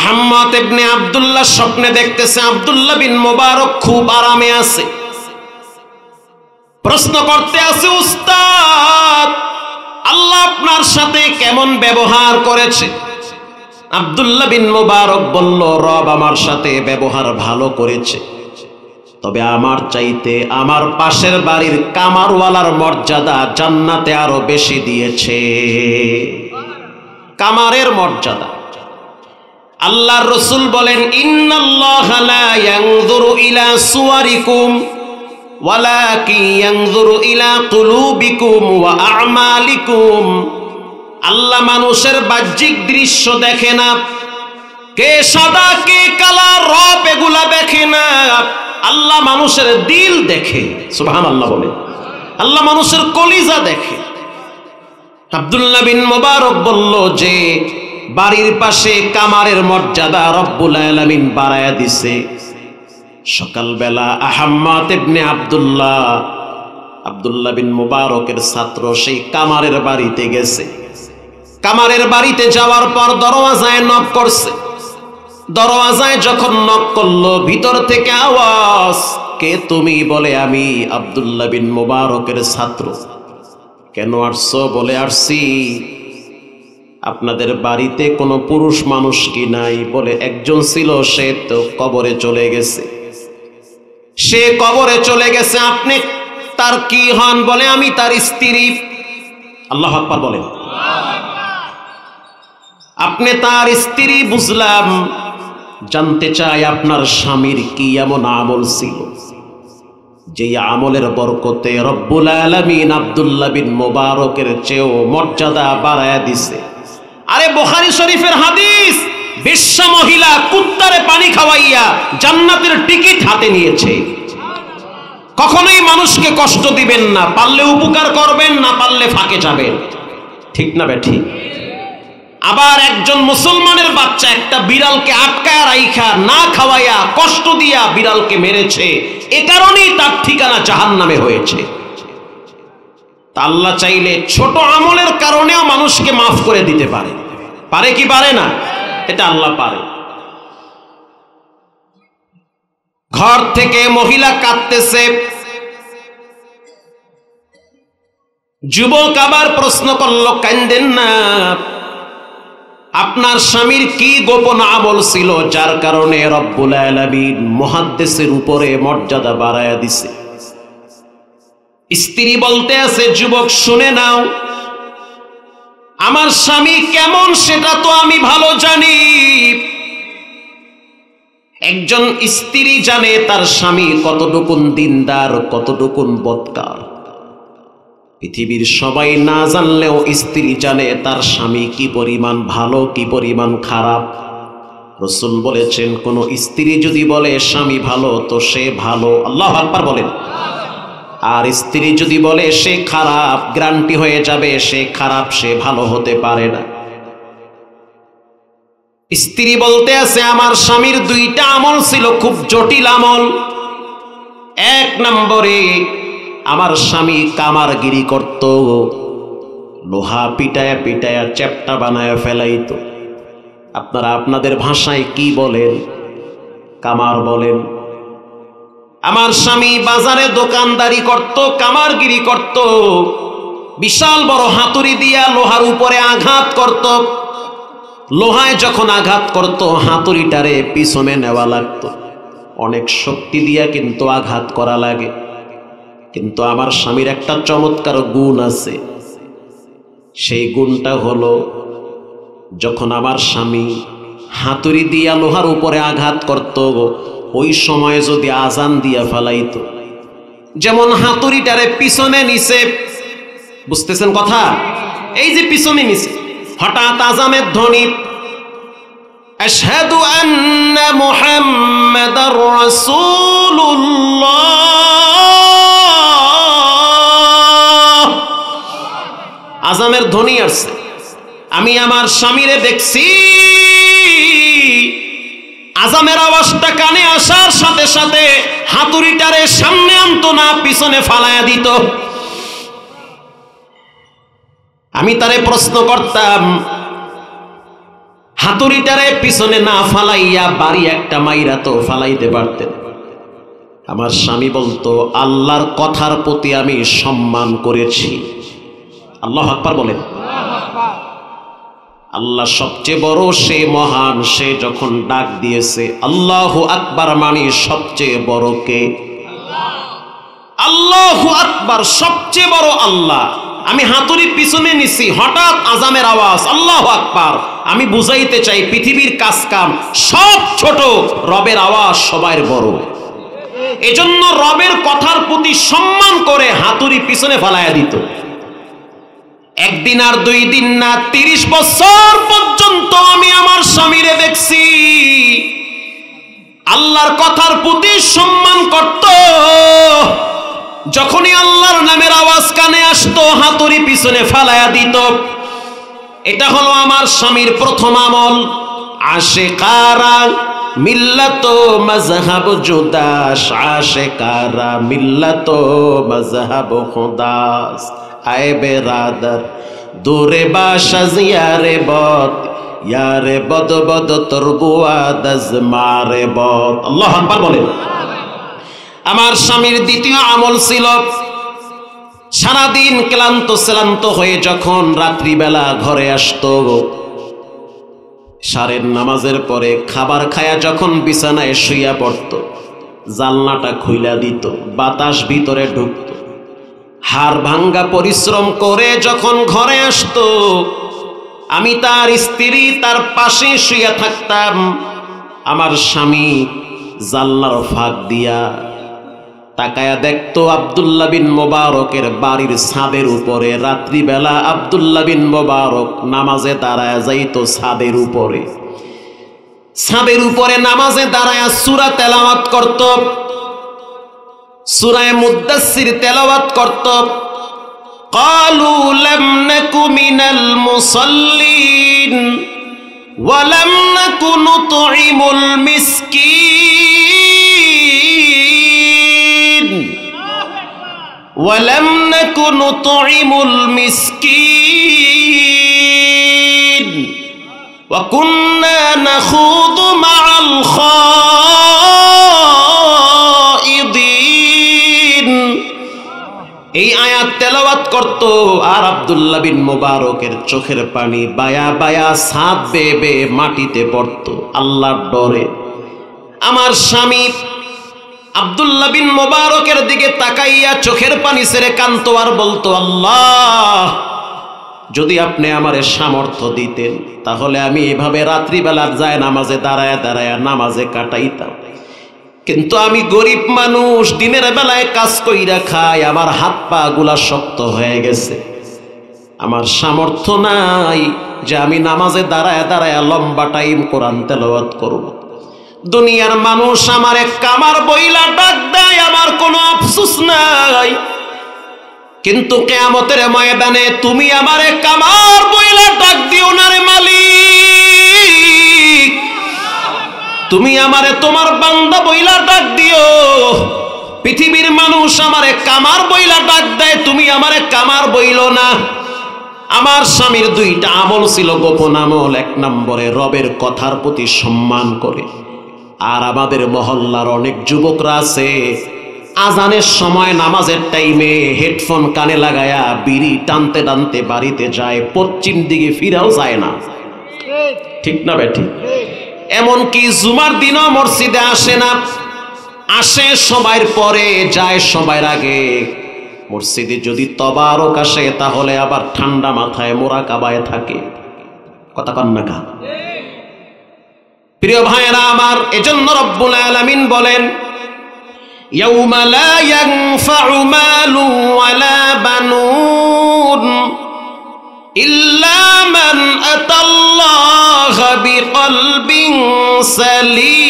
আহমদ ইবনে আব্দুল্লাহ স্বপ্নে দেখতেছে আব্দুল্লাহ বিন মুবারক খুব আরামে আছে। প্রশ্ন করতে আছে, উস্তাদ আল্লাহ আপনার সাথে কেমন ব্যবহার করেছে? আব্দুল্লাহ বিন মুবারক বলল, রব আমার সাথে ব্যবহার ভালো করেছে, তবে আমার চাইতে আমার পাশের বাড়ির কামারওয়ালার মর্যাদা জান্নাতে আরো বেশি দিয়েছে। কামারের মর্যাদা। আল্লাহর রাসূল বলেন, ইন্নাল্লাহা লা ইয়ানজুরু ইলা সুওয়ারিকুম ওয়ালাকিন ইয়ানজুরু ইলা কুলুবিকুম ওয়া আ'মালিকুম। আল্লাহ মানুষের বাহ্যিক দৃশ্য দেখে না, কে সাদা কে কালা রব এগুলা দেখে না। আল্লাহ মানুষের দিল দেখে। সুবহানাল্লাহ বলে, আল্লাহ মানুষের কলিজা দেখে। আব্দুল্লাহ বিন মুবারক বলল যে বাড়ির পাশে কামারের মর্যাদা রব্বুল আলামিন বাড়ায়া দিছে। সকালবেলা আহমদ ইবনে আব্দুল্লাহ বিন মুবারকের ছাত্র সেই কামারের বাড়িতে গেছে। কামারের বাড়িতে যাওয়ার পর দরওয়াজায় নক করছে। দরওয়াজায় যখন নক করলো, ভিতর থেকে আওয়াজ, কে তুমি? বলে, আমি আব্দুল্লাহ বিন মুবারকের ছাত্র। কেন আসছো? বলে, আসছি আপনাদের বাড়িতে কোনো পুরুষ মানুষ কি নাই? বলে, একজন ছিল, সে তো কবরে চলে গেছে। সে কবরে চলে গেছে, আপনি তার কি হন? বলে, আমি তার স্ত্রী। আল্লাহু আকবার বলেন। আপনি তার স্ত্রী, বুঝলাম। জানতে চাই আপনার স্বামীর কি এমন আমল ছিল যে আমলের বরকতে রব্বুল আলামিন আব্দুল্লাহ বিন মুবারকের চেয়েও মর্যাদা বাড়ায়া দিছে। আরে বুখারী শরীফের হাদিস, বেশ্যা মহিলা কুত্তারে পানি খাওয়াইয়া জান্নাতের টিকিট হাতে নিয়েছে। কখনোই মানুষকে কষ্ট দিবেন না, পারলে উপকার করবেন, না পারলে ফাঁকে যাবেন। ঠিক না বেঠি? আবার একজন মুসলমানের বাচ্চা একটা বিড়ালকে আটকায় রাইখা না খাওয়াইয়া কষ্ট দিয়া বিড়ালকে মেরেছে, এ কারণেই তার ঠিকানা জাহান্নামে হয়েছে। আল্লাহ চাইলে ছোট আমলের কারণেও মানুষকে মাফ করে দিতে পারে। পারে কি পারে না? এটা আল্লাহ পারে। ঘর থেকে মহিলা কাঁদতেছে। যুবক আবার প্রশ্ন করল, কান্দেন না, আপনার স্বামীর কি গোপন আমল ছিল যার কারণে রব্বুল আলামিন মুহাদ্দিসের উপরে মর্যাদা বাড়ায়া দিছে? স্ত্রী বলতে আছে, যুবক শুনে নাও, আমার স্বামী কেমন সেটা তো আমি ভালো জানি। একজন স্ত্রী জানে তার স্বামী কতটুকুন দিনদার, কতটুকুন বদকার। পৃথিবীর সবাই না জানলেও স্ত্রী জানে তার স্বামী কি পরিমাণ ভালো, কি পরিমাণ খারাপ। রাসূল বলেছেন, কোন স্ত্রী যদি বলে স্বামী ভালো, তো সে ভালো, আল্লাহু আকবার বলেন। আর স্ত্রী যদি বলে সে খারাপ, গ্যারান্টি হয়ে যাবে সে খারাপ, সে ভালো হতে পারে না। স্ত্রী বলতে আছে, আমার স্বামীর দুইটা আমল ছিল, খুব জটিল আমল। এক নম্বরে আমার স্বামী কামারগিরি করত, লোহা পিটায়া পিটায়া চ্যাপ্টা বানায় ফেলাইতো। আপনারা আপনাদের ভাষায় কি বলেন? কামার বলেন। আমার স্বামী বাজারে দোকানদারি করত, কামারগিরি করত, বিশাল বড় হাতুড়ি দিয়া লোহার উপরে আঘাত করত। লোহায় যখন আঘাত করত, হাতুড়িটারে পিছনে নেওয়া লাগতো। অনেক শক্তি দিয়া কিন্তু আঘাত করা লাগে। কিন্তু আমার স্বামীর একটা চমৎকার গুণ আছে। সেই গুণটা হলো, যখন আমার স্বামী হাতুড়ি দিয়া লোহার উপরে আঘাত করত, ওই সময় যদি আজান দিয়া ফেলাইতো, যেমন হাতুড়িটারে পিছনে নিছে, বুঝতেছেন কথা? এই যে পিছনে নিছে, হঠাৎ আজানের ধ্বনি, আশহাদু আন্না মুহাম্মাদার রাসূলুল্লাহ, আজানের ধ্বনি আসছে। আমি আমার স্বামীরে দেখছি, আজানের আওয়াজটা কানে আসার সাথে সাথে হাতুড়িটারে সামনে আনতো না, পিছনে ফালায়া দিত। আমি তারে প্রশ্ন করতাম, হাতুড়িটারে পিছনে না ফালাইয়া বাড়ি একটা মাইরা তো ফালাইতে পারতেন। আমার স্বামী বলতো, আল্লাহর কথার প্রতি আমি সম্মান করেছি। আল্লাহু আকবার বলেন। আল্লাহ সবচেয়ে বড়, সে মহান, সে যখন ডাক দিয়েছে আল্লাহু আকবার মানে সবচেয়ে বড় কে? আল্লাহু আকবার, সবচেয়ে বড় আল্লাহ। আমি হাতুড়ি পিছনে নিছি, হঠাৎ আজানের আওয়াজ, আল্লাহু আকবার। আমি বুঝাইতে চাই পৃথিবীর কাজ কাম সব ছোট, রবের আওয়াজ সবার বড়। এজন্য রবের কথার প্রতি সম্মান করে হাতুড়ি পিছনে ফালাইয়া দিত। একদিন আর 2 দিন না, 30 বছর পর্যন্ত আমি আমার স্বামীরে দেখছি আল্লাহর কথার প্রতি সম্মান করত। যখনই আল্লাহর নামের আওয়াজ কানে আসতো হাতুড়ি পিছনে ফালাইয়া দিত। এটা হলো আমার স্বামীর প্রথম আমল। আশিকারা মিল্লাত মাযহাব জুদাস, আশিকারা মিল্লাত মাযহাব খুদাস। আয়ে বেরাদার দূরে বাসা জিয়ারে বদ, ইয়ারে বদ বদ তোর বুয়াদাজ মারে বদ। আল্লাহু আকবার বলেন। আমার স্বামীর দ্বিতীয় আমল ছিল, সারাদিন ক্লান্ত হয়ে যখন রাত্রিবেলা ঘরে আসতো, সারের নামাজের পরে খাবার খায়া যখন বিছানায় শুইয়া পড়তো, জানলাটা খুইলা দিত, বাতাস ভিতরে ঢুকত। হাড় ভাঙ্গা পরিশ্রম করে যখন ঘরে আসতো, আমি তার স্ত্রী তার পাশে শুইয়া থাকতাম। আমার স্বামী জানলার ফাঁক দিয়া তাকায়া দেখতো আব্দুল্লাহ বিন মোবারকের বাড়ির ছাদের উপরে। রাত্রিবেলা আব্দুল্লাহ বিন মোবারক নামাজে দাঁড়ায়া যাইতো ছাদের উপরে। ছাদের উপরে নামাজে দাঁড়ায়া সূরা তেলাওয়াত করত, সূরা মুদ্দাসসির তেলাওয়াত করত। ক্বালু লাম নাকু মিনাল মুসাল্লিন ওয়া লাম নাকু নুতঈমুল মিসকিন ওয়া লাম নাকু নুতঈমুল মিসকিন ওয়া কুন্না নাখুযু মা'আল খাইদিন। এই আয়াত তেলাওয়াত করত আর আব্দুল্লাহ বিন মোবারকের চোখের পানি বায়া বায়া ছাদ বেয়ে বেয়ে মাটিতে পড়ত আল্লাহর ডরে। আমার স্বামী আব্দুল্লাহ বিন মোবারকের দিকে তাকাইয়া চোখের পানি ছেড়ে কাঁদতো আর বলতো, আল্লাহ, যদি আপনি আমারে সামর্থ্য দিতেন তাহলে আমি এভাবে রাত্রিবেলা যায় নামাজে দাঁড়ায়া দাঁড়ায়া নামাজে কাটাইতাম। কিন্তু আমি গরিব মানুষ, দিনের বেলায় কাজ কইরা খাই, আমার হাত পা গুলা শক্ত হয়ে গেছে, আমার সামর্থ্য নাই যে আমি নামাজে দাঁড়ায়া দাঁড়ায়া লম্বা টাইম কোরআন তেলাওয়াত করব। দুনিয়ার মানুষ আমারে কামার বইলা ডাক দেয়, আমার কোনো আফসোস নাই, কিন্তু কিয়ামতের ময়দানে তুমি আমারে কামার বইলা ডাক দিও না রে মালিক, তুমি আমারে তোমার বান্দা বইলা ডাক দিও। পৃথিবীর মানুষ আমারে কামার বইলা ডাক দেয়, তুমি আমারে কামার বইলো না। আমার স্বামীর 2টা আমল ছিল গোপন আমল। 1 নম্বরে রবের কথার প্রতি সম্মান করে। আর আমাদের মহল্লার অনেক যুবকরা আছে, আজানের সময় নামাজের টাইমে হেডফোন কানে লাগায়া বিড়ি টানতে টানতে বাড়িতে যায়, পশ্চিম দিকে ফিরেও যায় না। ঠিক না বেঠিক? এমনকি জুমার দিনও মসজিদে আসে না, আসে সবার পরে, যায় সবার আগে। মসজিদে যদি তবারক আসে তাহলে আবার ঠান্ডা মাথায় মুরাকাবায় থাকে। কথা কন না কা? প্রিয় ভাইরা আমার, এজন্য রব্বুল আলামিন বলেন, ইয়াউমা লা ইয়ানফাউ মালু ওয়ালা বানুন ইল্লা মান আতাল্লাহা বিকলবিন সালিম।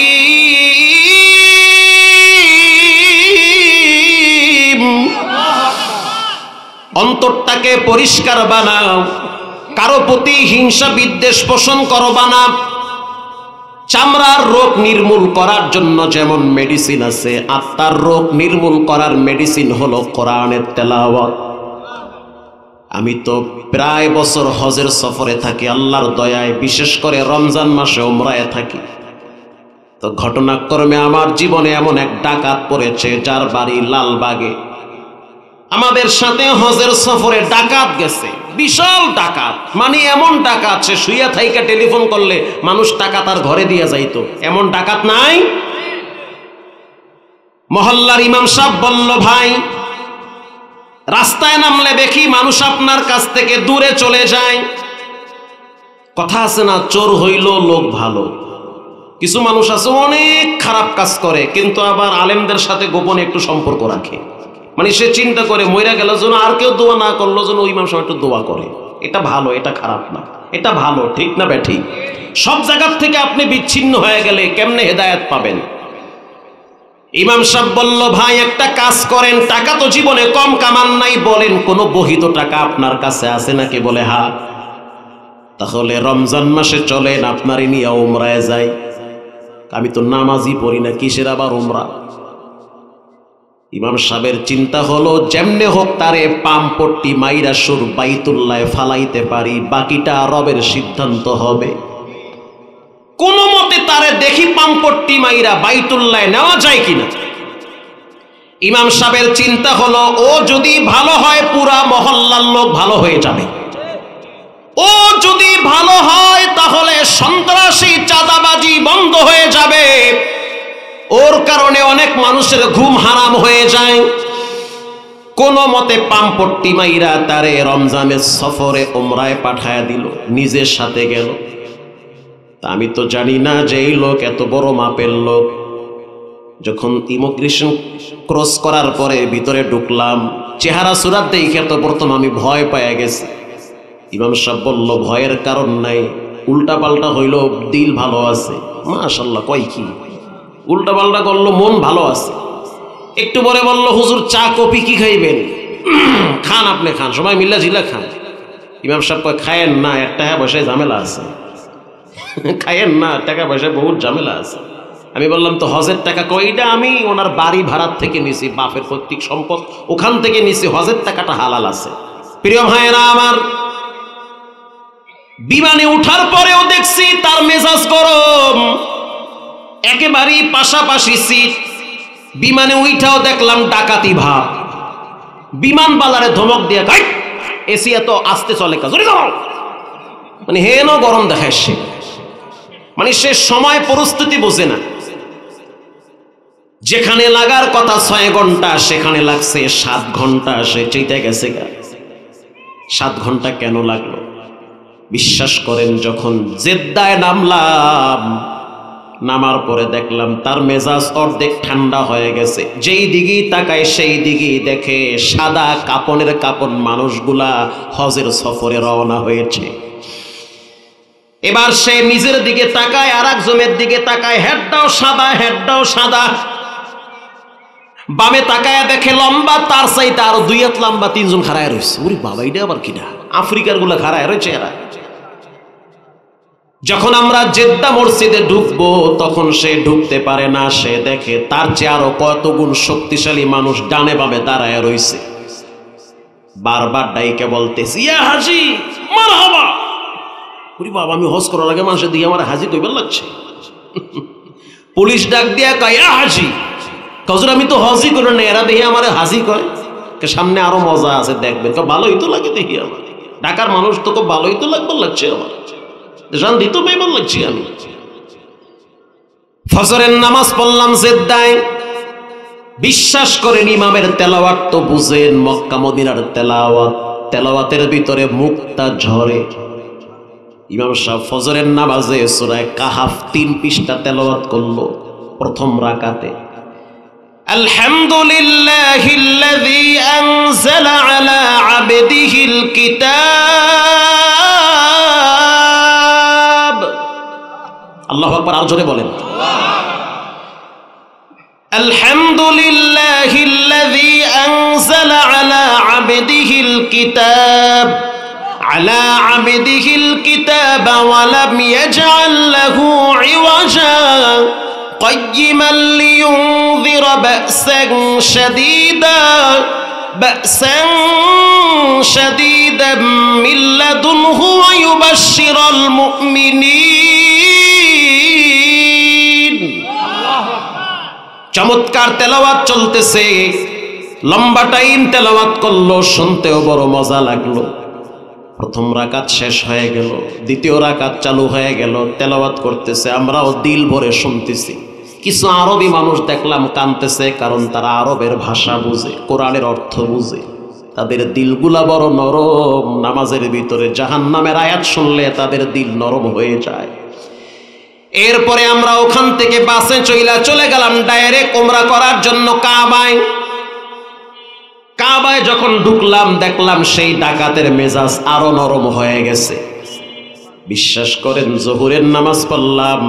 অন্তরটাকে পরিষ্কার বানাও, কারো প্রতি হিংসা বিদ্বেষ পোষণ করবা না। চামড়ার রোগ নির্মূল করার জন্য যেমন মেডিসিন আছে, আত্মার রোগ নির্মূল করার মেডিসিন হলো কোরআনের তেলাওয়াত। আমি তো প্রায় বছর হজের সফরে থাকি, আল্লাহর দয়ায় বিশেষ করে রমজান মাসে উমরায় থাকি। তো ঘটনাক্রমে আমার জীবনে এমন এক ডাকাত পড়েছে যার বাড়ি লালবাগে। আমাদের সাথে হজের সফরে ডাকাত গেছে, বিশাল ডাকাত, মানে এমন ডাকাত সে শুইয়া থাইকা টেলিফোন করলে মানুষ টাকা তার ঘরে দিয়ে যাইতো, এমন ডাকাত নাই? মহল্লার ইমাম সাহেব বলল, ভাই রাস্তায় নামলে দেখি মানুষ আপনার কাছ থেকে দূরে চলে যায়। কথা আছে না, চোর হইল লোক ভালো। কিছু মানুষ আছে অনেক খারাপ কাজ করে কিন্তু আবার আলেমদের সাথে গোপনে একটু সম্পর্ক রাখে, মানে সে চিন্তা করে মইরা গেল যেন আর কেউ দোয়া না করলো যেন ওই ইমাম সাহেব একটু দোয়া করে। এটা ভালো, এটা খারাপ না, এটা ভালো, ঠিক না ব্যাঠিক? সব জায়গার থেকে আপনি বিচ্ছিন্ন হয়ে গেলে কেমনে হেদায়েত পাবেন? ইমাম সাহেব বলল, ভাই একটা কাজ করেন, টাকা তো জীবনে কম কামান নাই, বলেন কোন বহিত টাকা আপনার কাছে আছে নাকি? বলে হ্যাঁ। তাহলে রমজান মাসে চলেন আপনারই নিয়ে উমরায় যাই। আমি তো নামাজই পড়ি না, কিসের আবার উমরা? ইমাম সাহেবের চিন্তা হলো যেমনে হোক তারে পামপট্টি মাইরা সুর বাইতুল্লাহ ফালাইতে পারি, বাকিটা রবের সিদ্ধান্ত হবে। কোন মতে তারে দেখি পামপট্টি মাইরা বাইতুল্লাহ নেওয়া যায় কিনা। ইমাম সাহেবের চিন্তা হলো ও যদি ভালো হয় পুরা মহল্লার লোক ভালো হয়ে যাবে, ও যদি ভালো হয় তাহলে সন্ত্রাসী চাঁদাবাজি বন্ধ হয়ে যাবে, ওর কারণে অনেক মানুষের ঘুম হারাম হয়ে যায়। কোন মতে পামপট্টি মাইরা তারে রমজানের সফরে উমরায় পাঠায়া দিল, নিজের সাথে গেল। আমি তো জানি না যে এই লোক এত বড় মাপের লোক। যখন ইমিগ্রেশন ক্রস করার পরে ভিতরে ঢুকলাম, চেহারা সুরাত দেখে তো প্রথম আমি ভয় পেয়ে গেছি। ইমাম সাহেব বলল, ভয়ের কারণ নাই, উল্টা পাল্টা হইল দিল ভালো আছে। মাশাআল্লাহ, কয় কি উল্টা পাল্টা করলো, মন ভালো আছে। একটু পরে বলল, হুজুর চা কফি কি খাইবেন? খান, আপনি খান, সবাই মিল্লা জিলা খান। ইমাম সাহেব কয়, খায়েন না, একটা পয়সায় ঝামেলা আছে। খায়েন না, টাকা পয়সায় বহুত ঝামেলা আছে। আমি বললাম, তো হজের টাকা কইটা? আমি ওনার বাড়ি ভাড়ার থেকে নিছি, বাপের পৈতৃক সম্পদ ওখান থেকে নিছি, হজের টাকাটা হালাল আছে। প্রিয় ভাইয়েরা আমার, বিমানে উঠার পরেও দেখছি তার মেজাজ গরম, একেবারেই পাশাপাশি সিট। বিমানে উঠাও দেখলাম ডাকাতি ভাব। বিমান বালারে ধমক দিয়ে, গাই এসি এত আস্তে চলে, কাজে যাও, মানে হেন গরম দেখায় সে, মানে সে সময় পরিস্থিতি বোঝে না। যেখানে লাগার কথা 6 ঘন্টা সেখানে লাগছে 7 ঘন্টা, সে চেইতে গেছে। 7 ঘন্টা কেন লাগলো? বিশ্বাস করেন, যখন জেদ্দায় নামলাম, নামার পরে দেখলাম তার মেজাজ অর্ধেক ঠান্ডা হয়ে গেছে। যেই দিকেই তাকায় সেই দিকেই দেখে সাদা কাপনের কাপন মানুষগুলা হজের সফরে রওনা হয়েছে। এবার সে নিজের দিকে তাকায়, আর একজনের দিকে তাকায়, হেডটাও সাদা, হেডটাও সাদা। বামে তাকায় দেখে লম্বা, তার চাইতে আরো 2 হাত লম্বা 3 জন খাড়ায় রয়েছে। ওরে বাবা, এটা আবার কিনা? আফ্রিকার গুলা খাড়ায় রয়েছে এরা। যখন আমরা জেদ্দা মসজিদে ঢুকবো তখন সে ঢুকতে পারে না, সে দেখে তার চেয়ে আরো কত গুণ শক্তিশালী মানুষ ডানে বামে দাঁড়ায় রয়েছে। বারবার ডাইকে বলতেছি, ইয়া হাজি মারহাবা। ওরে বাবা, আমি হজ করার আগে মানুষের দিকে আমার হাজি কইবার লাগছে। পুলিশ ডাক দিয়া কয়, ইয়া হাজি। কজর আমি তো হজই করে না, এরা দেখি আমার হাজি কয়। সামনে আরো মজা আছে, দেখবেন। ভালোই তো লাগে দেখি আমার, ঢাকার মানুষ তো খুব ভালোই তো লাগবার লাগছে, আমার শান্তি তো পাইবার লাগছি। আমি ফজরের নামাজ পড়লাম জেদ্দায়। বিশ্বাস করেন, ইমামের তেলাওয়াত তো বুঝেন, মক্কা মদিনার তেলাওয়াত, তেলাওয়াতের ভিতরে মুক্তা ঝরে। ইমাম সাহেব ফজরের নামাজে সূরা কাহাফ 3 পৃষ্ঠা তেলাওয়াত করলো প্রথম রাকাতে। আলহামদুলিল্লাহিল্লাযী আনজালা আলা আবদিহিল কিতাব। আল্লাহু আকবার, আর জোরে বলেন। আলহামদুলিল্লাহিল্লাযী আনজালা আলা আবদিহিল কিতাব على عبده الكتاب ولم يجعل له عوجا قيما لينذر بأسا شديدا বাসান শাদীদাম মিন লাদুনহু ওয়া ইউবাশশিরাল মুমিনিন। চমৎকার তেলাওয়াত চলতেছে, লম্বা টাইম তেলাওয়াত করলো, শুনতেও বড় মজা লাগলো। প্রথম রাকাত শেষ হয়ে গেল, দ্বিতীয় রাকাত চালু হয়ে গেল, তেলাওয়াত করতেছে, আমরাও দিল ভরে শুনতেছি। কিছু আরবি মানুষ দেখলাম কাঁদতেছে, কারণ তারা আরবের ভাষা বুঝে, কোরআনের অর্থ বুঝে, তাদের দিলগুলা বড় নরম। নামাজের ভিতরে জাহান্নামের আয়াত শুনলে তাদের দিল নরম হয়ে যায়। এরপরে আমরা ওখান থেকে বাসে চলে গেলাম ডাইরেক্ট উমরা করার জন্য কাবায়। কাবায় যখন ঢুকলাম দেখলাম সেই ডাকাতের মেজাজ আরো নরম হয়ে গেছে। বিশ্বাস করেন, জোহরের নামাজ পড়লাম,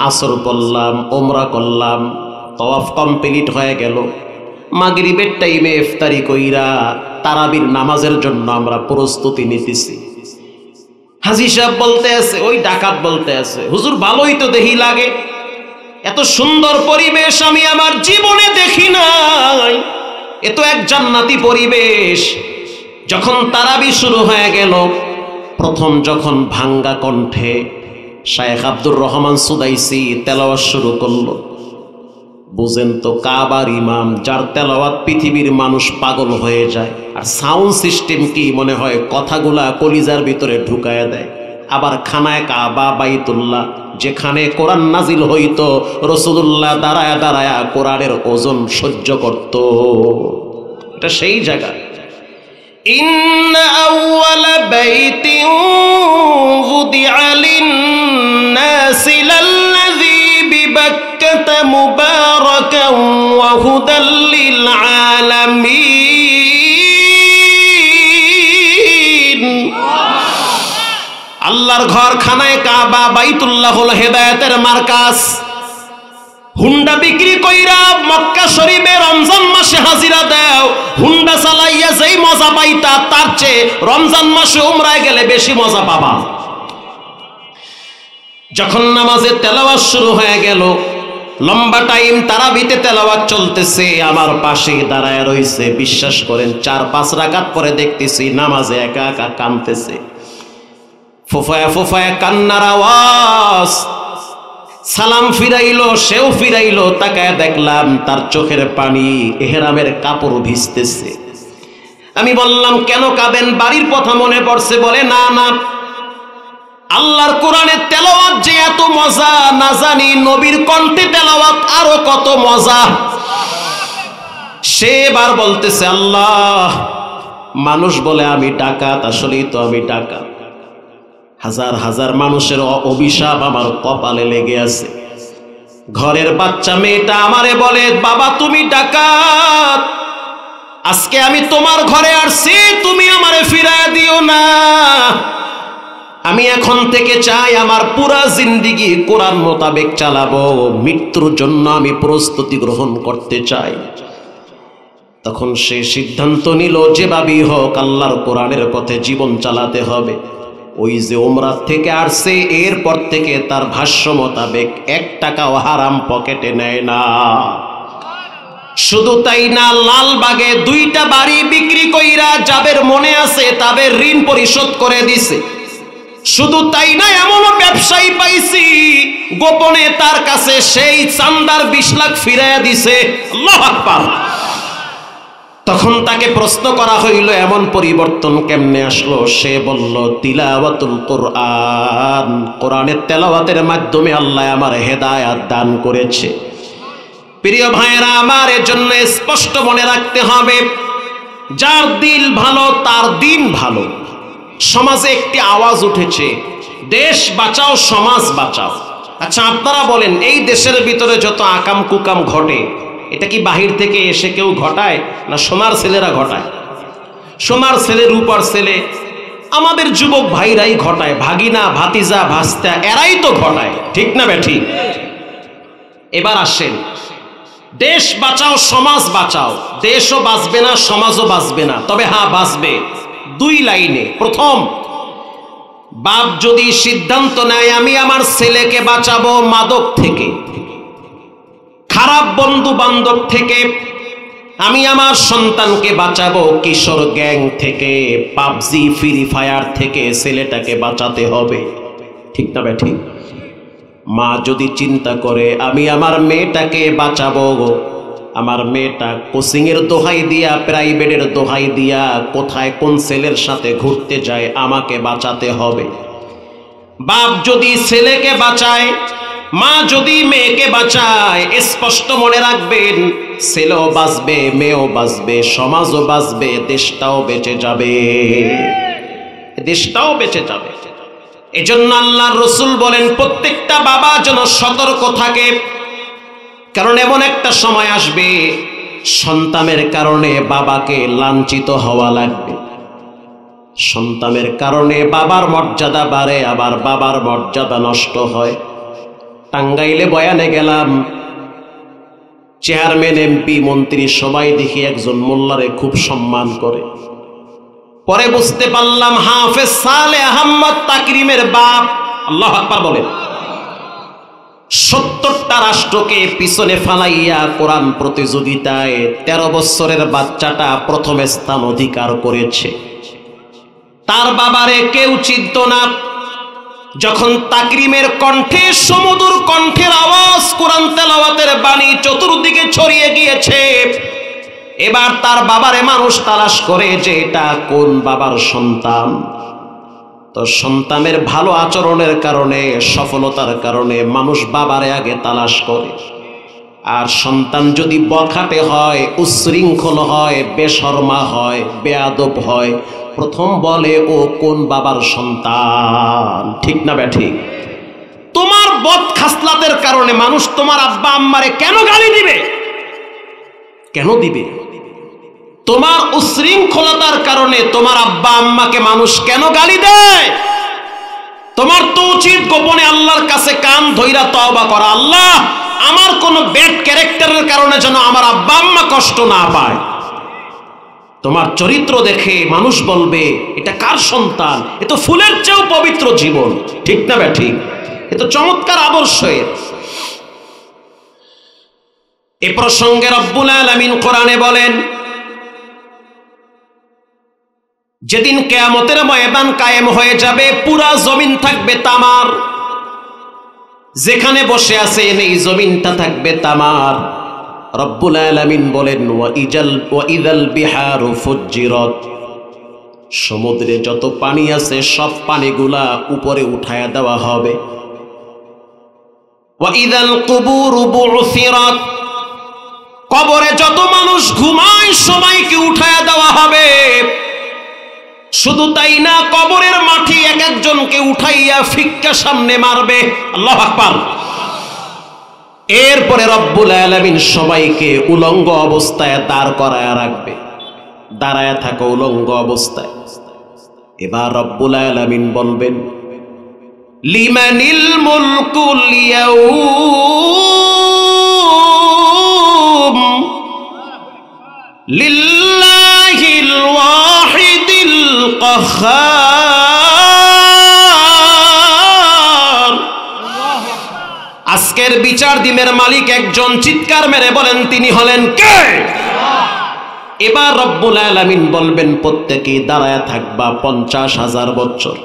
আসর পড়লাম, উমরা করলাম, তওয়াফ কমপ্লিট হয়ে গেল। মাগরিবের টাইমে ইফতারি কইরা তারাবির নামাজের জন্য আমরা প্রস্তুতি নিতেছি। হাজী সাহেব বলতে আছে, ওই ডাকাত বলতে আছে, হুজুর ভালোই তো দেখি লাগে, এত সুন্দর পরিবেশ আমি আমার জীবনে দেখি নাই, এ তো এক জান্নাতি পরিবেশ। যখন তারাবি শুরু হয়ে গেল, প্রথম যখন ভাঙ্গা কণ্ঠে শায়েখ আব্দুর রহমান সুদাইসি তেলাওয়াত শুরু করলো, বুঝেন তো কাবার ইমাম, যার তেলাওয়াত পৃথিবীর মানুষ পাগল হয়ে যায়। আর সাউন্ড সিস্টেম কি মনে হয় কথাগুলা কলিজার ভিতরে ঢুকায়া দেয়। আবার খানায় কাবা বাইতুল্লাহ, যেখানে কোরআন নাজিল হইতো, রাসূলুল্লাহ দাঁড়ায়া দাঁড়ায়া কোরআনের ওজন সহ্য করত। এটা সেই জায়গা। ইন্না আউওয়ালা বাইতিন উযিআ লিন-নাসি লাল্লাযী বিবাক্কাতা মুবারাকান ওয়া হুদাল লিল আলামিন। আল্লাহর ঘর খানায় কাবা বাইতুল্লাহ হলো হেদায়েতের মার্কাজ। হুন্ডা বিক্রি কইরা মক্কা শরীফে রমজান মাসে হাজিরা দাও, হুন্ডা চালাইয়া যেই মজা পাইতা তার চেয়ে রমজান মাসে উমরায় গেলে বেশি মজা পাবা। যখন নামাজের তেলাওয়াত শুরু হয়ে গেল, লম্বা টাইম তারাবিতে তেলাওয়াত চলতেছে, আমার পাশে দাঁড়ায় রইছে। বিশ্বাস করেন 4-5 রাকাত পরে দেখতেছি নামাজে একা একা কাঁদতেছে, ফুফায়া ফুফায়া কান্নার আওয়াজ। সালাম ফিরাইলো, সেও ফিরাইলো, তাকায় দেখলাম তার চোখের পানি, ইহরামের কাপড় ভিজতেছে। আমি বললাম, কেন কাঁদেন? বাড়ির কথা মনে পড়ছে। বলে, না না, আল্লাহর কোরআনের তেলাওয়াত যে এত মজা, না জানি নবীর কণ্ঠে তেলাওয়াত আরো কত মজা। সে এবার বলতেছে, আল্লাহ, মানুষ বলে আমি ডাকাত, আসলেই তো আমি ডাকাত। হাজার হাজার মানুষের অভিশাপ আমার কপালে লেগে আছে। ঘরের বাচ্চা মেয়েটা আমারে বলে, বাবা তুমি ডাকাত, আজকে আমি তোমার ঘরে আসছি, তুমি আমারে ফিরায় দিও না। আমি এখন থেকে চাই আমার পুরা জিন্দেগি কোরআন মোতাবেক চালাবো, মৃত্যুর জন্য আমি প্রস্তুতি গ্রহণ করতে চাই। তখন সে সিদ্ধান্ত নিল, যেভাবেই হোক আল্লাহর কোরআনের পথে জীবন চালাতে হবে। ওই যে উমরা থেকে আসছে, এরপর থেকে তার ভাষ্য মোতাবেক 1 টাকাও হারাম পকেটে নেয় না। শুধু তাই না, লালবাগে 2টা বাড়ি বিক্রি কইরা, যাদের মনে আছে তাদের ঋণ পরিশোধ করে দিছে। শুধু তাই না, এমনও ব্যবসায়ী পাইছি গোপনে তার কাছে সেই চান্দার 20 লাখ ফিরাইয়া দিছে। আল্লাহু আকবার। তখন তাকে প্রশ্ন করা হইল, এমন পরিবর্তন কেমনে আসলো? সে বলল, তিলাওয়াতুল কোরআন, কোরআনের তেলাওয়াতের মাধ্যমে আল্লাহ আমার হেদায়েত দান করেছে। প্রিয় ভাইয়েরা আমার, এর জন্য স্পষ্ট মনে রাখতে হবে, যার দিল ভালো তার দিন ভালো। সমাজে একটি আওয়াজ উঠেছে, দেশ বাঁচাও সমাজ বাঁচাও। আচ্ছা আপনারা বলেন, এই দেশের ভিতরে যত আকাম কুকাম ঘটে, এটা কি বাহির থেকে এসে কেউ ঘটায়, না সোনার ছেলেরা ঘটায়? সোনার ছেলে, রূপার ছেলে, আমাদের যুবক ভাইরাই ঘটায়। ভাগিনা, ভাতিজা, ভাস্তা, এরাই তো ঘটায়, ঠিক না বেঠিক? এবার আসেন, দেশ বাঁচাও সমাজ বাঁচাও। দেশও বাঁচবে না, সমাজও বাঁচবে না, তবে হ্যাঁ বাঁচবে 2 লাইনে। প্রথম, বাপ যদি সিদ্ধান্ত নেয় আমি আমার ছেলেকে বাঁচাবো মাদক থেকে, খারাপ বন্ধু বান্ধব থেকে, আমি আমার সন্তানকে বাঁচাবো কিশোর গ্যাং থেকে, পাবজি ফ্রি ফায়ার থেকে ছেলেটাকে বাঁচাতে হবে, ঠিক না ঠিক? মা যদি চিন্তা করে আমি আমার মেয়েটাকে বাঁচাবো, আমার মেয়েটা কোচিং এর দোহাই দিয়া, প্রাইভেটের দোহাই দিয়া কোথায় কোন ছেলের সাথে ঘুরতে যায়, আমাকে বাঁচাতে হবে। বাপ যদি ছেলেকে বাঁচায়, মা যদি মেয়েকে বাঁচায়, স্পষ্ট মনে রাখবেন ছেলেও বাঁচবে, মেয়েও বাঁচবে, সমাজও বাঁচবে, দেশটাও বেঁচে যাবে, দেশটাও বেঁচে যাবে। এজন্য আল্লাহর রাসূল বলেন প্রত্যেকটা বাবা যেন সতর্ক থাকে, কারণ এমন একটা সময় আসবে সন্তানের কারণে বাবাকে লাঞ্ছিত হওয়া লাগবে, সন্তানের কারণে বাবার মর্যাদা বাড়ে, আবার বাবার মর্যাদা নষ্ট হয়। টাঙ্গাইলে বয়ানে গেলাম, চেয়ারম্যান, এমপি, মন্ত্রী সবাই দেখি একজন মোল্লারে খুব সম্মান করে। পরে বুঝতে পারলাম হাফেজ সালেহ আহমদ তাকরিমের বাপ। আল্লাহু আকবার বলেন। 70টা রাষ্ট্রকে পিছনে ফালাইয়া কোরআন প্রতিযোগিতায় 13 বছরের বাচ্চাটা প্রথম স্থান অধিকার করেছে। তার বাবারে কেউ চিনত না। যখন তাকরিমের কণ্ঠে, সমুদর কণ্ঠের আওয়াজ, কোরআন তেলাওয়াতের বাণী চতুর্দিকে ছড়িয়ে গিয়েছে, এবার তার বাবারে মানুষ তালাশ করে যে এটা কোন বাবার সন্তান। তো সন্তানের ভালো আচরণের কারণে, সফলতার কারণে মানুষ বাবারে আগে তালাশ করে। আর সন্তান যদি বখাটে হয়, উচ্ছৃঙ্খল হয়, বেশরমা হয়, বেয়াদব হয়, প্রথম বলে ও কোন বাবার সন্তান, ঠিক না ঠিক? তোমার বদ খাসলাতের কারণে মানুষ তোমার আব্বা আম্মারে কেন গালি দিবে? কেন দিবে? তোমার উচ্ছৃঙ্খলতার কারণে তোমার আব্বা আম্মাকে মানুষ কেন গালি দেয়? তোমার তো উচিত গোপনে আল্লাহর কাছে কান ধইরা তওবা করা, আল্লাহ আমার কোন ব্যাড ক্যারেক্টারের কারণে যেন আমার আব্বা আম্মা কষ্ট না পায়। তোমার চরিত্র দেখে মানুষ বলবে এটা কার সন্তান, এ তো ফুলের চেয়েও পবিত্র জীবন, ঠিক না ঠিক? এ তো চমৎকার আদর্শের। এ প্রসঙ্গে রব্বুল আলামিন কোরআনে বলেন, যেদিন কিয়ামতের ময়দান কায়েম হয়ে যাবে, পুরা জমিন থাকবে তামার, যেখানে বসে আছেন এই জমিনটা থাকবে তামার। রব্বুল আলামিন বলেন ওয়া ইযাল বিহারু ফুজ্জিরাত, সমুদ্রে যত পানি আছে সব পানিগুলা উপরে উঠায়া দেওয়া হবে। ওয়া ইযাল কুবুরু বু'সিরাত, কবরে যত মানুষ ঘুমায় সবাইকে উঠায়া দেওয়া হবে। শুধু তাই না, কবরের মাটি এক একজনকে উঠাইয়া ফিক্কা সামনে মারবে। আল্লাহু আকবার। এরপরে রব্বুল আলামিন সবাইকে উলঙ্গ অবস্থায় দাঁড় করায় রাখবে, দাঁড়ায় থাকো উলঙ্গ অবস্থায়। এবার রব্বুল আলামিন বলবেন লিমানিল মুলকুল ইয়াউম লিল্লাহিল ওয়াহিদিল কাহ্হার। আজকের বিচার দিনের মালিক একজন, চিৎকার মেরে বলেন তিনি হলেন কে? এবার রব্বুল আলামিন বলবেন প্রত্যেকেই দাঁড়ায় থাকবা 50,000 বছর।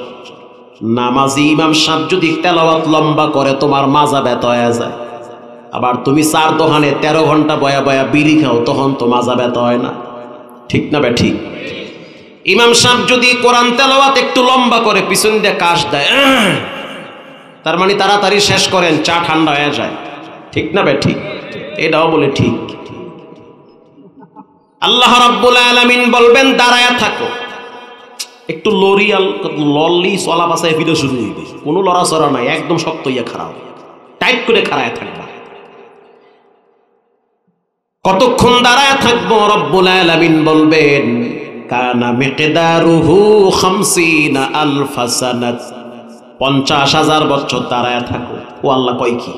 নামাজি ইমাম সাহেব যদি তেলাওয়াত লম্বা করে তোমার মাজা ব্যথা হয়ে যায়, আবার তুমি 4 দোকানে 13 ঘন্টা বয়া বয়া বিড়ি খাও, তখন তো মাজা ব্যথা হয় না, ঠিক না ঠিক? ইমাম সাহেব যদি কোরআন তেলাওয়াত একটু লম্বা করে পিছন দিয়ে কাশ দেয়, তার মানে তাড়াতাড়ি শেষ করেন, চা ঠান্ডা হয়ে যায়, ঠিক না ঠিক? এটাও বলে ঠিক। আল্লাহ রাব্বুল আলামিন বলবেন দাঁড়ায়া থাকো, একটু লরিয়াল লল্লি চলা বাসায় ফিরে শুরু হইবে, কোনো লড়াচড়া নাই, একদম শক্ত ইয়া খারাপ, টাইট করে খাড়ায় থাকবা। কতক্ষণ দাঁড়ায় থাকবো? রব্বুল আলামিন বলবেন কানা মিকদারুহু 50,000 সানাত, 50,000 বছর দাঁড়ায় থাকো। ও আল্লাহ কয় কি?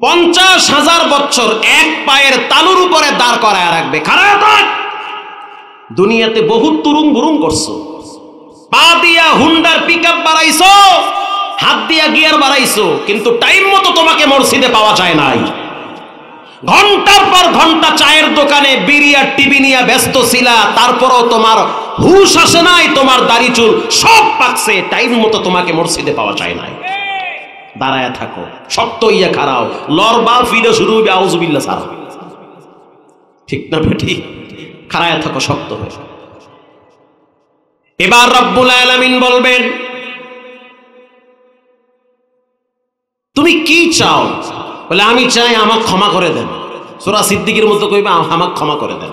50,000 বছর এক পায়ের তালুর উপরে দাঁড় করায় রাখবে, খাড়ায় থাক। দুনিয়াতে বহুত তুরুং গুরুং করছো, পা দিয়া হুন্ডার পিকআপ বাড়াইছো, হাত দিয়া গিয়ার বাড়াইছো, কিন্তু টাইম মতো তোমাকে মসজিদে পাওয়া যায় নাই। ঘন্টার পর ঘন্টা চায়ের দোকানে বিড়ি আর টিভি নিয়ে ব্যস্ত ছিলা, তারপরও তোমার হুশ আসে নাই, তোমার দাড়ি চুল সব পাকছে, টাইম মতো তোমাকে মসজিদে পাওয়া যায় নাই। দাঁড়ায় থাকো, শক্ত ইয়া খারাও, লড়বা ফিরে শুরু হবে আউযুবিল্লাহ সারা। ঠিক না বেঠিক? খাড়ায় থাকো শক্ত হয়ে। এবার রব্বুল আলামিন বলবেন তুমি কি চাও? বলে আমি চাই আমাকে ক্ষমা করে দেন। সূরা সিদ্দিকের মতো কইবা আমাকে ক্ষমা করে দেন,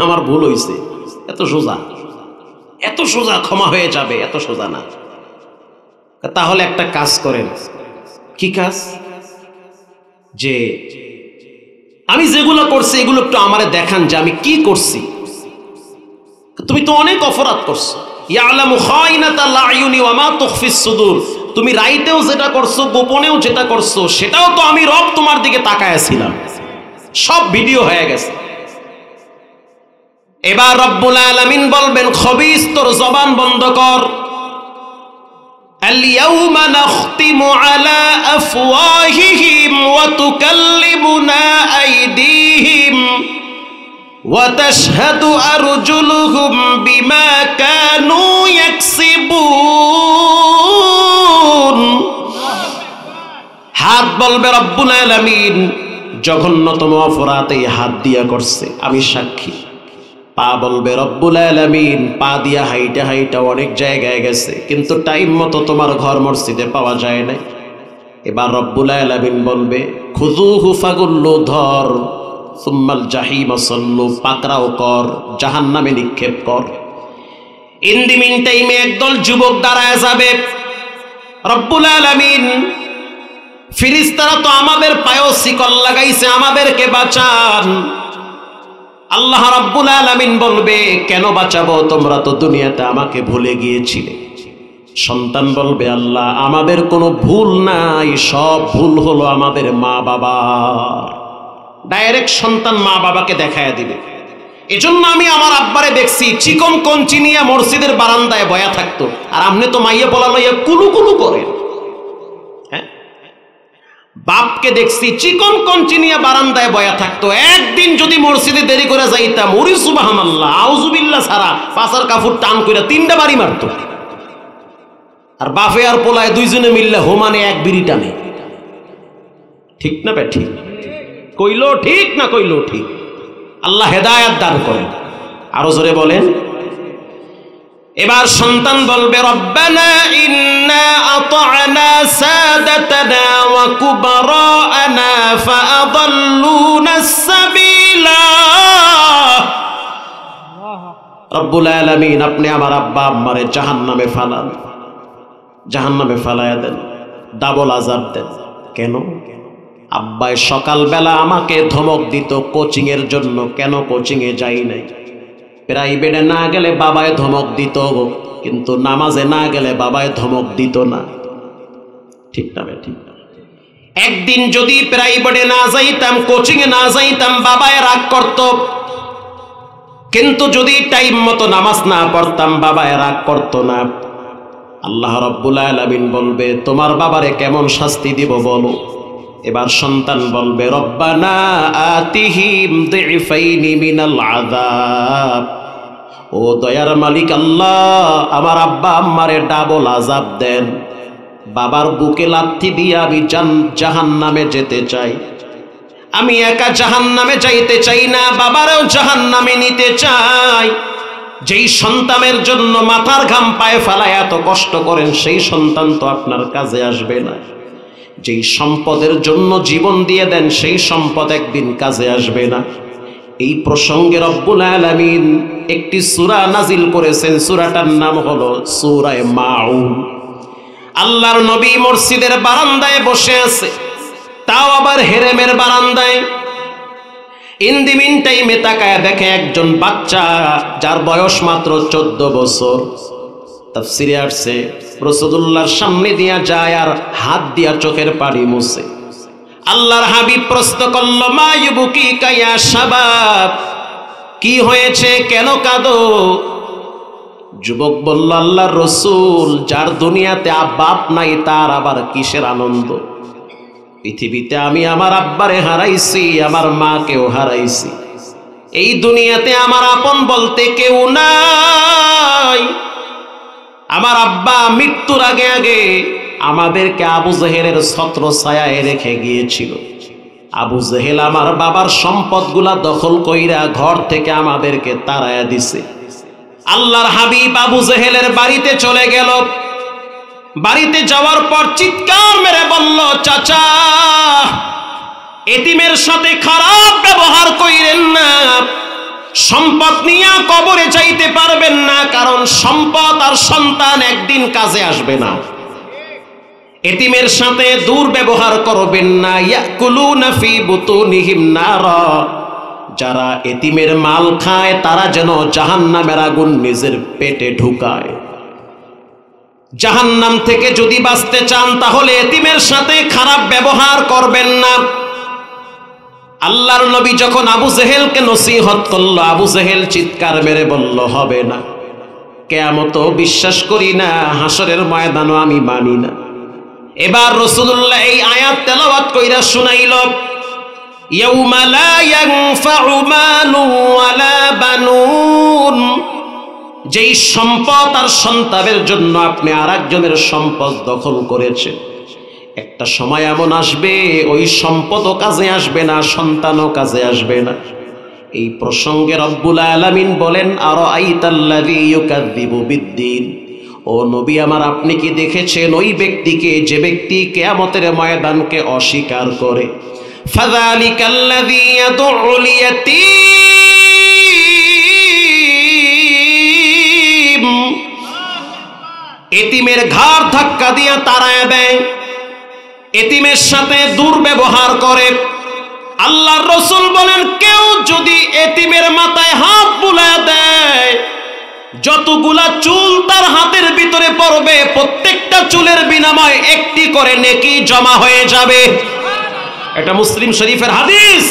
আমার ভুল হইছে। এত সোজা, এত সোজা ক্ষমা হয়ে যাবে, এত সোজা না। তাহলে একটা কাজ করেন। কি কাজ? যে আমি যেগুলো করছি এগুলো একটু আমারে দেখান যে আমি কি করছি। তুমি তো অনেক অপরাধ করছো। ইয়ালামু খাইনাতাল আয়ুনি ওয়া মা তুখফিস সুদূর। তুমি রাইতেও যেটা করছো, গোপনেও যেটা করছো, সেটাও তো আমি রব তোমার দিকে তাকায় ছিলাম, সব ভিডিও হয়ে গেছে। এবার রব্বুল আলামিন বলবেন খবিস তোর জবান বন্ধ কর। اليوم نختم على أفواههم وتكلمنا أيديهم وتشهد أرجلهم بما كانوا يكسبون। হাত বলবে রব্বুল আলামিন জঘন্যতম অপরাধ এই হাত দিয়া করছে, আমি সাক্ষী। পা বলবে রব্বুল আলামিন পা দিয়া হাইটা হাইটা অনেক জায়গায় গেছে, কিন্তু টাইম মতো তোমার ঘর মসজিদে পাওয়া যায় না। এবার রব্বুল আলামিন বলবে খুযুহু ফাগুল্লু, ধর, সুম্মাল জাহিম সাল্লু, পাকড়াও কর, জাহান্নামে নিক্ষেপ কর। ইন দি মিন টাইমে একদল যুবক দাঁড়ায় যাবে। রব্বুল আলামিন ফেরেশতারা তো আমাদের পায়েও শিকল লাগাইছে, আমাদেরকে বাঁচান। আল্লাহ রাব্বুল আলামিন বলবে কেন বাঁচাবো, তোমরা তো দুনিয়াতে আমাকে ভুলে গিয়েছিলে। সন্তান বলবে আল্লাহ আমাদের কোনো ভুল নাই, সব ভুল হলো আমাদের মা বাবার। ডাইরেক্ট সন্তান মা বাবাকে দেখায় দিবে। এজন্য আমি আমার আব্বারে দেখছি চিকন কঞ্চি নিয়ে মসজিদের বারান্দায় বয়া থাকতো, আর আপনি তো মাইয়া বলা লইয়া কুলু কুলু করেন। বাপকে দেখছি চিকন কঞ্চি নিয়ে বারান্দায় বয়া থাকতো। একদিন যদি মসজিদে দেরি করে যাইতাম, ওরে সুবহানাল্লাহ আউযুবিল্লাহ সারা পাছার কাপড় টান কইরা 3টা বাড়ি মারতো। আর বাপে আর পোলায় দুইজনে মিললে হোমানে এক বিড়ি টানে। ঠিক না বে ঠিক? কইলো ঠিক না কইলো ঠিক? আল্লাহ হেদায়েত দান করেন। আরো জোরে বলেন। এবার সন্তান বলবে রব্বানা ইন্না আতা'না সাদাতানা ওয়া কুবারা'না ফাআদাল্লুনাস সাবিলা। রব্বুল আলামিন আপনি আমার আব্বা আম্মারে জাহান্নামে ফালান, জাহান্নামে ফালায়া দেন, ডাবল আযাব দেন। কেন? আব্বাই সকালবেলা আমাকে ধমক দিত কোচিং এর জন্য, কেন কোচিং এ যাই নাই? প্রাইভেটে না গেলে বাবায় ধমক দিত, কিন্তু নামাজে না গেলে বাবায় ধমক দিত না। ঠিক না ঠিক? একদিন যদি প্রাইভেটে না যাইতাম, কোচিং এ না যাইতাম, বাবায় রাগ করত। কিন্তু যদি টাইম মতো নামাজ না পড়তাম, বাবায় রাগ করত না। আল্লাহ রাব্বুল আলামিন বলবে তোমার বাবারে কেমন শাস্তি দিব বলো। এবার সন্তান বলবে রব্বানা আতিহিম দিফাইনি মিনাল আযাব। ও দয়ার মালিক আল্লাহ আমার আব্বা আম্মারে ডাবল আযাব দেন। বাবার বুকে লাথি দিয়ে আমি জাহান্নামে যেতে চাই। আমি একা জাহান্নামে যাইতে চাই না, বাবারও জাহান্নামে নিতে চাই। যেই সন্তানের জন্য মাথার ঘাম পায়ে ফেলায় এত কষ্ট করেন, সেই সন্তান তো আপনার কাজে আসবে না। যেই সম্পদের জন্য জীবন দিয়ে দেন, সেই সম্পদ একদিন কাজে আসবে না। এই প্রসঙ্গে রব্বুল আলামিন একটি সূরা নাজিল করেছেন, সূরাটার নাম হলো সূরা মাউন। আল্লাহর নবী মসজিদের বারান্দায় বসে আছে, তাও আবার হেরেমের বারান্দায়। ইন দি মিন টাইমে তাকায় দেখে একজন বাচ্চা, যার বয়স মাত্র 14 বছর। তাফসিরে আসছে রাসূলুল্লাহর সামনে দিয়া যায় আর হাত দিয়া চোখের পানি মুছে। আল্লাহর হাবিব প্রশ্ন করল মা ইউবকিকা ইয়া শাবাব, কি হয়েছে, কেন কাঁদো? যুবক বলল আল্লাহর রাসূল, যার দুনিয়াতে বাপ নাই তার আবার কিসের আনন্দ? পৃথিবীতে আমি আমার আব্বারে হারাইছি, আমার মাকেও হারাইছি। এই দুনিয়াতে আমার আপন বলতে কেউ নাই। আমার আব্বা মৃত্যুর আগে আগে আমাদেরকে আবু জেহেলের ছত্র ছায়ায় রেখে গিয়েছিল। আবু জেহেল আমার বাবার সম্পদগুলা দখল কইরা ঘর থেকে আমাদেরকে তাড়ায়া দিছে। আল্লাহর হাবিব আবু জেহেলের বাড়িতে চলে গেল। বাড়িতে যাওয়ার পর চিৎকার মেরে বলল, চাচা, এতিমের সাথে খারাপ ব্যবহার কইরেন না, সম্পদ নিয়ে কবরে যাইতে পারবেন না, কারণ সম্পদ আর সন্তান একদিন কাজে আসবে না। এতিমের সাথে দুর্ব্যবহার করবেন না। ইয়াকুলুনা ফি বুতুনিহিম নারা, যারা এতিমের মাল খায় তারা যেন জাহান্নামের আগুন নিজের পেটে ঢুকায়। জাহান্নাম থেকে যদি বাঁচতে চান তাহলে এতিমের সাথে খারাপ ব্যবহার করবেন না। আল্লাহর নবী যখন আবু জেহেলকে নসিহত করলো, আবু জেহেল চিৎকার মেরে বলল, হবে না, কিয়ামত বিশ্বাস করি না, হাসরের ময়দানও আমি মানি না। এবার রাসূলুল্লাহ এই আয়াত তেলাওয়াত কইরা শুনাইল, ইয়াউমা লা ইয়ানফাউ মালু ওয়ালা বানুন, যেই সম্পদ আর সন্তানের জন্য আপনি আরেকজনের সম্পদ দখল করেছেন, একটা সময় এমন আসবে ওই সম্পদও কাজে আসবে না, সন্তানও কাজে আসবে না। এই প্রসঙ্গে রব্বুল আলামিন বলেন, আরাআইতাল্লাযী ইউকাযযিবু বিদ্দীন, ও নবী আমার, আপনি কি দেখেছেন ওই ব্যক্তিকে যে ব্যক্তি কিয়ামতের ময়দানকে অস্বীকার করে? ফাযালিকাল্লাযী ইয়াদউল ইয়াতীম, এতিমের ঘাড় ধাক্কা দিয়ে তাড়ায় দেয়, এতিমের সাথে দুর্ব্যবহার করে। আল্লাহর রাসূল বলেন, কেউ যদি এতিমের মাথায় হাত বুলায় দেয়, যতগুলা চুল তার হাতের ভিতরে পড়বে প্রত্যেকটা চুলের বিনিময়ে একটি করে নেকি জমা হয়ে যাবে। এটা মুসলিম শরীফের হাদিস।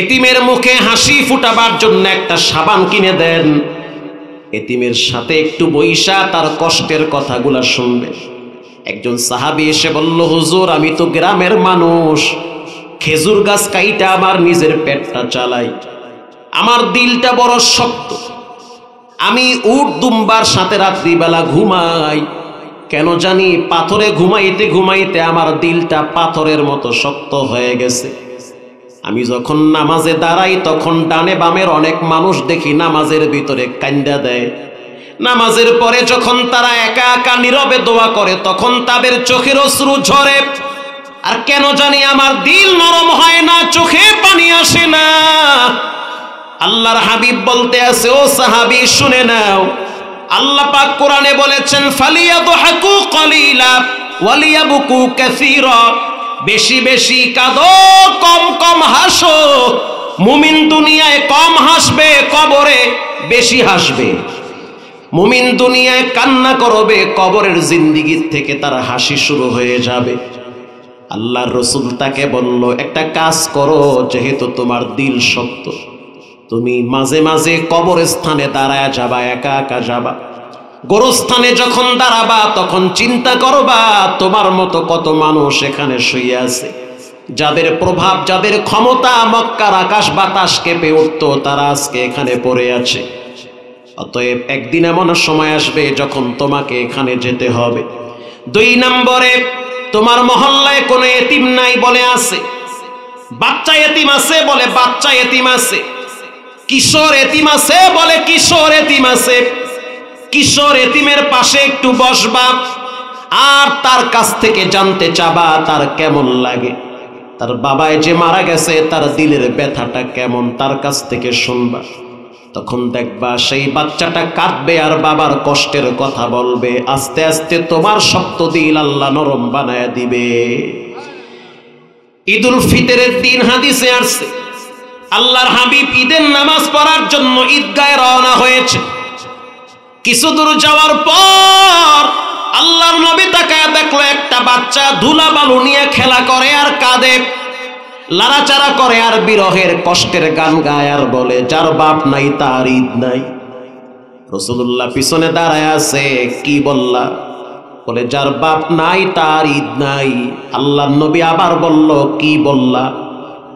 এতিমের মুখে হাসি ফুটাবার জন্য একটা সাবান কিনে দেন, এতিমের সাথে একটু বইসা তার কষ্টের কথাগুলা শুনবে। একজন সাহাবী এসে বলল, হুজুর, আমি তো গ্রামের মানুষ, খেজুর গাছ কাইটা আমার নিজের পেটটা চালাই, আমার দিলটা বড় শক্ত, আমি উট দুম্বার সাথে রাত্রিবেলা ঘুমাই, কেন জানি পাথরে ঘুমাইতে ঘুমাইতে আমার দিলটা পাথরের মতো শক্ত হয়ে গেছে। আমি যখন নামাজে দাঁড়াই তখন ডানে বামের অনেক মানুষ দেখি নামাজের ভিতরে কান্দা দেয়। নামাজের পরে যখন তারা একা একা নীরবে দোয়া করে তখন তাদের চোখের অশ্রু ঝরে, আর কেন জানি আমার দিল নরম হয় না, চোখে পানি আসে না। আল্লাহর হাবিব বলতে আছে, ও সাহাবী শুনে নাও, আল্লাহ পাক কোরআনে বলেছেন, ফালিয়াদহাকু কলিলা ওয়ালিয়াবকু কাসীরা, বেশি বেশি কাঁদো, কম কম হাসো। মুমিন দুনিয়ায় কম হাসবে, কবরে বেশি হাসবে। মুমিন দুনিয়ায় কান্না করবে, কবরের জিন্দেগির থেকে তার হাসি শুরু হয়ে যাবে। আল্লাহর রাসূল তাকে বলল, একটা কাজ করো, যেহেতু তোমার দিল শক্ত, তুমি মাঝে মাঝে কবরস্থানে দাঁড়ায় যাবা, একা একা যাবা। গোরস্থানে যখন দাঁড়াবা তখন চিন্তা করবা তোমার মতো কত মানুষ এখানে শুয়ে আছে, যাদের প্রভাব, যাদের ক্ষমতা মক্কার আকাশ বাতাস কেঁপে উঠতো, তারা আজকে এখানে পড়ে আছে। অতএব একদিন এমন সময় আসবে যখন তোমাকে এখানে যেতে হবে। 2 নম্বরে, তোমার মহল্লায় কোনো এতিম নাই বলে আছে, বাচ্চা এতিম আছে বলে বাচ্চা এতিম আছে, কিশোর এতিম আছে বলে কিশোর এতিম আছে। কিশোর এতিমের পাশে একটু বসবা আর তার কাছ থেকে জানতে চাবা তার কেমন লাগে, তার বাবায় যে মারা গেছে তার দিলের ব্যথাটা কেমন, তার কাছ থেকে শুনবা। তখন দেখবা সেই বাচ্চাটা কাঁদবে আর বাবার কষ্টের কথা বলবে। আস্তে আস্তে তোমার শক্ত দিল আল্লাহ নরম বানায় দিবে। ঈদুল ফিতরের দিন হাদিসে আসছে, আল্লাহর হাবিব ঈদের নামাজ পড়ার জন্য ঈদগাহে রওনা হয়েছে। কিছু দূর যাওয়ার পর আল্লাহর নবী তাকায় দেখলো একটা বাচ্চা ধুলা বালু নিয়ে খেলা করে আর কাঁদে, লাড়াচাড়া করে আর বিরহের কষ্টের গান গায় আর বলে, যার বাপ নাই তার ঈদ নাই। রাসূলুল্লাহ পিছনে দাঁড়ায় আছে, কি বললা? বলে যার বাপ নাই তার ঈদ নাই। আল্লাহর নবী আবার বলল, কি বললা?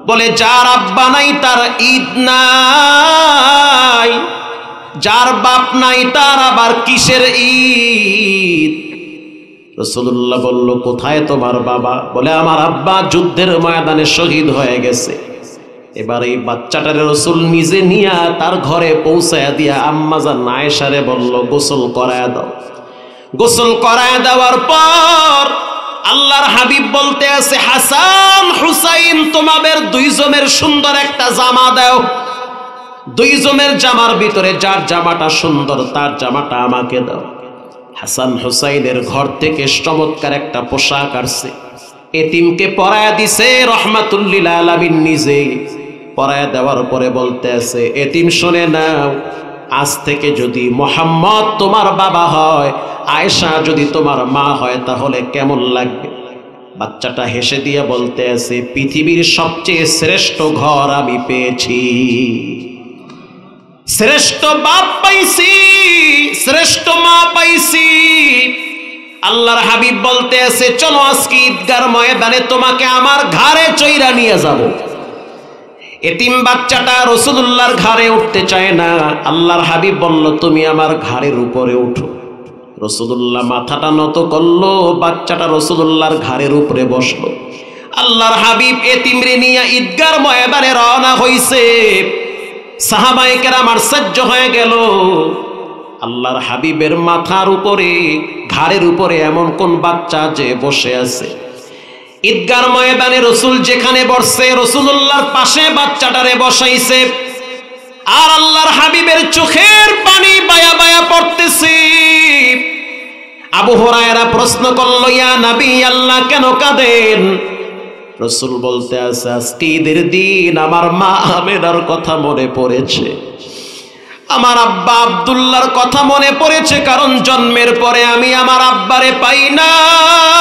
বলে যার আব্বা নাই তার ঈদ নাই, যার বাপ নাই তার আবার কিসের ঈদ? রাসূলুল্লাহ বলল, কোথায় তোমার বাবা? বলে আমার আব্বা যুদ্ধের ময়দানে শহীদ হয়ে গেছে। এবার এই বাচ্চাটারে রাসূল নিজে নিয়া তার ঘরে পৌঁছায়া দিয়া আম্মাজান আয়েশারে বলল, গোসল করায়া দাও। গোসল করায়া দেওয়ার পর আল্লাহর হাবিব বলতে আছে, হাসান হুসাইন তোমাদের দুইজনের সুন্দর একটা জামা দাও। দুইজনের জামার ভিতরে যার জামাটা সুন্দর তার জামাটা আমাকে দাও। হাসান হুসাইনের ঘর থেকে চমৎকার একটা পোশাক আসছে, এতিমকে পরায়া দিছে রহমাতুল লিল আলামিন নিজে। পরায়া দেওয়ার পরে বলতে আছে, এতিম শুনে নাও, আজ থেকে যদি মুহাম্মদ তোমার বাবা হয়, আয়েশা যদি তোমার মা হয়, তাহলে কেমন লাগবে? বাচ্চাটা হেসে দিয়ে বলতে আছে, পৃথিবীর সবচেয়ে শ্রেষ্ঠ ঘর আমি পেয়েছি, শ্রেষ্ঠ বাপ পাইছি, শ্রেষ্ঠ মা পাইছি। আল্লাহর হাবিব বলতে আছে, চলো আজকে ঈদগার ময়দানে তোমাকে আমার ঘাড়ে চইরা নিয়ে যাব। এতিম বাচ্চাটা রাসূলুল্লাহর ঘাড়ে উঠতে চায় না। আল্লাহর হাবিব বলল, তুমি আমার ঘাড়ের উপরে উঠো। রাসূলুল্লাহ মাথাটা নত করলো, বাচ্চাটা রাসূলুল্লাহর ঘাড়ের উপরে বসলো। আল্লাহর হাবিব এতিমরে নিয়ে ঈদগার ময়দানে রওনা হইছে। সাহাবায়ে কেরাম আশ্চর্য হয়ে গেল, আল্লাহর হাবিবের মাথার উপরে, ঘাড়ের উপরে এমন কোন বাচ্চা যে বসে আছে? ঈদগার ময়দানে রাসূল যেখানে বসছে, রাসূলুল্লাহর পাশে বাচ্চাটারে বসাইছে। আর আল্লাহর হাবিবের চোখের পানি বায়া বায়া পড়তেছে। আবু হুরায়রা প্রশ্ন করলো, ইয়া নবী আল্লাহ, কেন কাঁদেন? রাসূল বলতে আছে, আজকে ঈদের দিন আমার মা আমেনার কথা মনে পড়েছে, আমার আব্বা আব্দুল্লাহর কথা মনে পড়েছে, কারণ জন্মের পরে আমি আমার আব্বারে পাই নাই।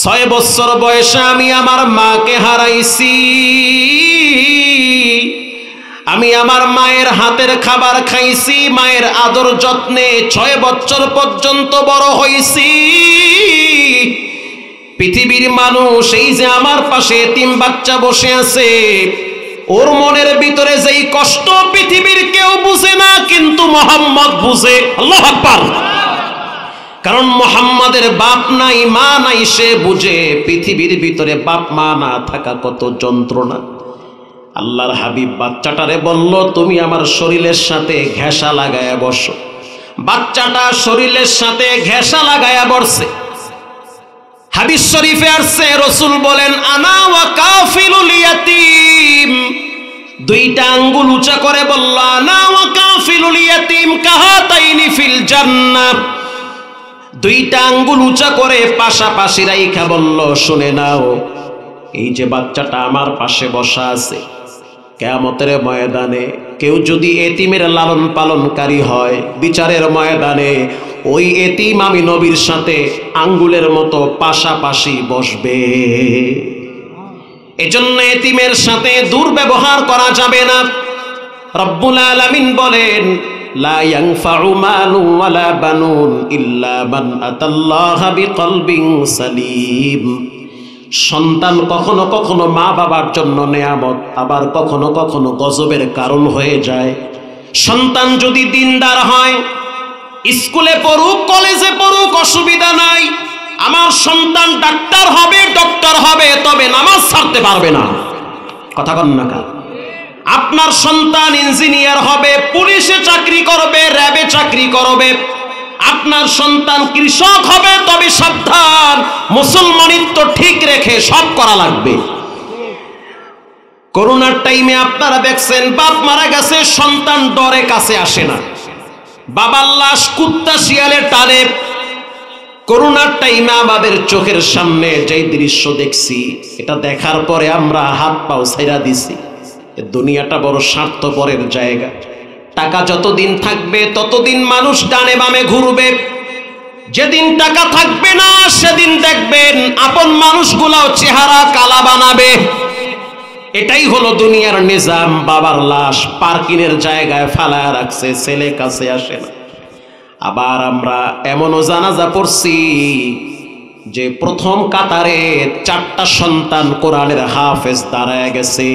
6 বছর বয়সে আমি আমার মাকে হারাইছি। আমি আমার মায়ের হাতের খাবার খাইছি, মায়ের আদর যত্নে 6 বছর পর্যন্ত বড় হইছি। পৃথিবীর মানুষ এই যে আমার পাশে এতিম বাচ্চা বসে আছে, ওর মনের ভিতরে যেই কষ্ট পৃথিবীর কেউ বুঝে না, কিন্তু মুহাম্মদ বুঝে। আল্লাহু আকবার। কারণ মুহাম্মাদের বাপ নাই মা নাই, সে বুঝে পৃথিবীর ভিতরে বাপ মা না থাকা কত যন্ত্রণা। আল্লাহর হাবিব বাচ্চাটারে বলল, তুমি আমার শরীরের সাথে ঘেঁষা লাগায়া বসো। বাচ্চাটা শরীরের সাথে ঘেঁষা লাগায়া বসছে। হাদিস শরীফে আসছে, রাসূল বলেন, আনা ওয়া কাফিলুল ইয়াতীম। 2টা আঙ্গুল উঁচা করে বলল, আনা ওয়া কাফিলুল ইয়াতীম কাহাতাইনি ফিল জান্নাহ। 2টা আঙ্গুল উঁচা করে পাশাপাশি রাইখা বলল, শুনে নাও, এই যে বাচ্চাটা আমার পাশে বসা আছে, কিয়ামতের ময়দানে কেউ যদি এতিমের লালন পালনকারী হয়, বিচারের ময়দানে ওই এতিম আমি নবীর সাথে আঙ্গুলের মতো পাশাপাশি বসবে। এজন্য এতিমের সাথে দুর্ব্যবহার করা যাবে না। রব্বুল আলামিন বলেন, লা ইয়ানফাউ মালু ওয়ালা বানুন ইল্লা মান আতাল্লাহা বিকলবিন সালিম। সন্তান কখনো কখনো মা বাবার জন্য নেয়ামত, আবার কখনো কখনো গজবের কারণ হয়ে যায়। সন্তান যদি দিনদার হয়, স্কুলে পড়ুক কলেজে পড়ুক অসুবিধা নাই, আমার সন্তান ডাক্তার হবে ডক্টর হবে, তবে নামাজ ছাড়তে পারবে না। কথা কন না কার? আপনার সন্তান ইঞ্জিনিয়ার হবে, পুলিশে চাকরি করবে, র্যাবে চাকরি করবে, আপনার সন্তান কৃষক হবে, তবে সাবধান, মুসলমানিত্ব ঠিক রেখে সব করা লাগবে। করোনার টাইমে আপনারা দেখছেন, বাপ মারা গেছে, সন্তান ডরে কাছে আসে না, বাবার লাশ কুত্তা শিয়ালে টানে। করোনার টাইমে আমাদের চোখের সামনে যেই দৃশ্য দেখছি, এটা দেখার পরে আমরা হাত পাও ছাইরা দিছি। দুনিয়াটা বড় স্বার্থপরের জায়গা। টাকা যতদিন থাকবে ততদিন মানুষ ডানে বামে ঘুরবে, যেদিন টাকা থাকবে না সেদিন দেখবেন আপন মানুষগুলাও চেহারা কালা বানাবে। এটাই হলো দুনিয়ার নিজাম। বাবার লাশ পার্কিংয়ের জায়গায় ফালায়া রাখছে, ছেলে কাছে আসে না। আবার আমরা এমনও জানাজা পড়ছি যে প্রথম কাতারে 4টা সন্তান কোরআনের হাফেজ দাঁড়ায় গেছে।